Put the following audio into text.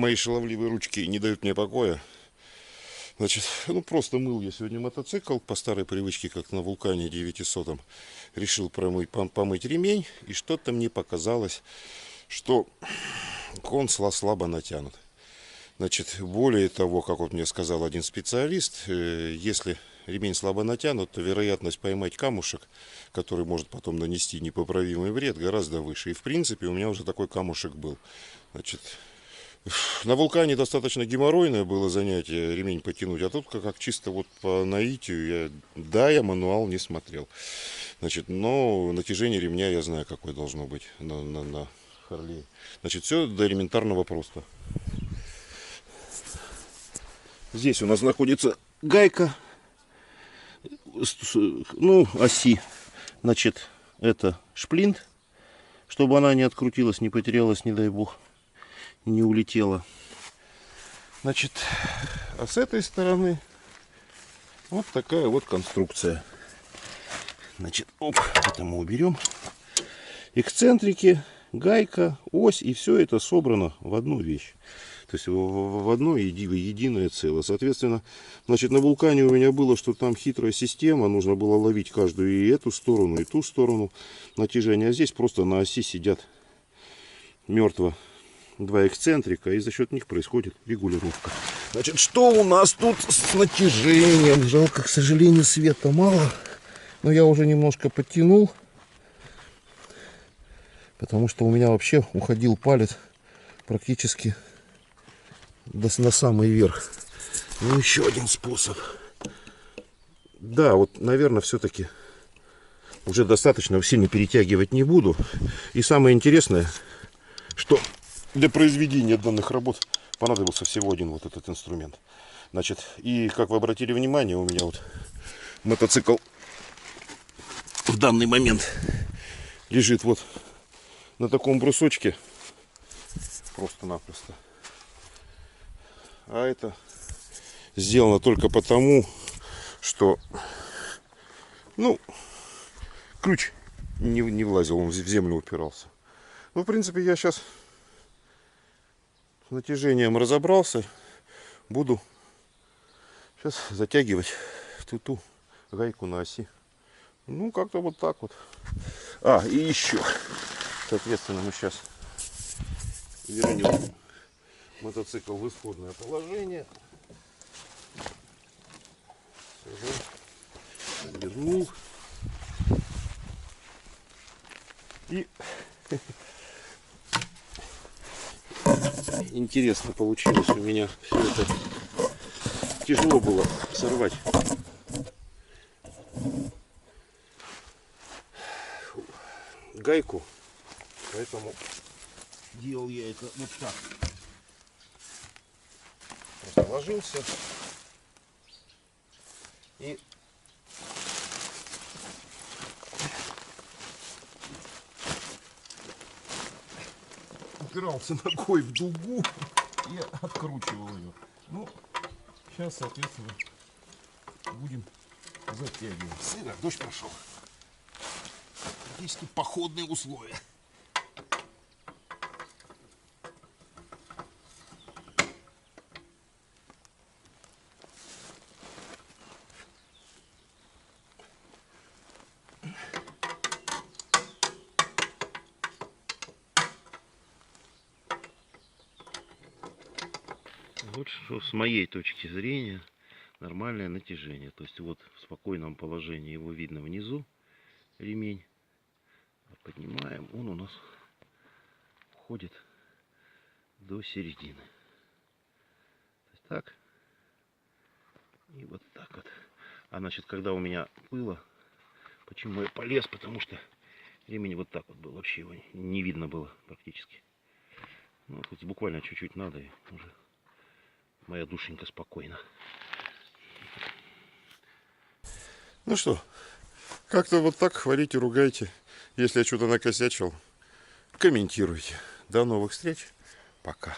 мои шаловливые ручки не дают мне покоя. Значит, ну просто мыл я сегодня мотоцикл по старой привычке, как на Вулкане 900. Решил помыть ремень, и что-то мне показалось, что он слабо натянут. Значит, более того, как вот мне сказал один специалист, если ремень слабо натянут, то вероятность поймать камушек, который может потом нанести непоправимый вред, гораздо выше. И в принципе у меня уже такой камушек был. Значит, на Вулкане достаточно геморройное было занятие ремень потянуть, а тут как чисто вот по наитию я мануал не смотрел. Значит, но натяжение ремня я знаю, какое должно быть на Харлее. Значит, все до элементарного просто. Здесь у нас находится гайка, ну, оси. Значит, это шплинт, чтобы она не открутилась, не потерялась, не дай бог, не улетела. Значит, а с этой стороны вот такая вот конструкция. Значит, оп, это мы уберем. Эксцентрики, гайка, ось, и все это собрано в одну вещь. То есть в одно единое целое. Соответственно, значит, на Вулкане у меня было, что там хитрая система. Нужно было ловить каждую и эту сторону, и ту сторону натяжения. А здесь просто на оси сидят мертво два эксцентрика. И за счет них происходит регулировка. Значит, что у нас тут с натяжением? Жалко, к сожалению, света мало. Но я уже немножко подтянул. Потому что у меня вообще уходил палец практически на самый верх. Ну, еще один способ. Да, вот, наверное, все-таки уже достаточно сильно перетягивать не буду. И самое интересное, что для произведения данных работ понадобился всего один вот этот инструмент. Значит, и как вы обратили внимание, у меня вот мотоцикл в данный момент лежит вот на таком брусочке. Просто-напросто. А это сделано только потому, что, ну, ключ не влазил, он в землю упирался. Ну, в принципе, я сейчас с натяжением разобрался. Буду сейчас затягивать ту гайку на оси. Ну, как-то вот так вот. А, и еще. Соответственно, мы сейчас вернем мотоцикл в исходное положение. Вернул. И интересно получилось у меня все это. Тяжело было сорвать. Гайку. Поэтому делал я это вот так. Просто ложился и упирался ногой в дугу и откручивал ее. Ну, сейчас, соответственно, будем затягивать. Сыро, дождь прошел. Практически походные условия. Вот что с моей точки зрения нормальное натяжение. То есть вот в спокойном положении его видно внизу, ремень. Поднимаем, он у нас уходит до середины. То есть так и вот так вот. А значит, когда у меня было, почему я полез? Потому что ремень вот так вот был, вообще его не видно было практически. Ну, тут буквально чуть-чуть надо, и уже моя душенька спокойна. Ну что, как-то вот так хвалите, ругайте. Если я что-то накосячил, комментируйте. До новых встреч. Пока.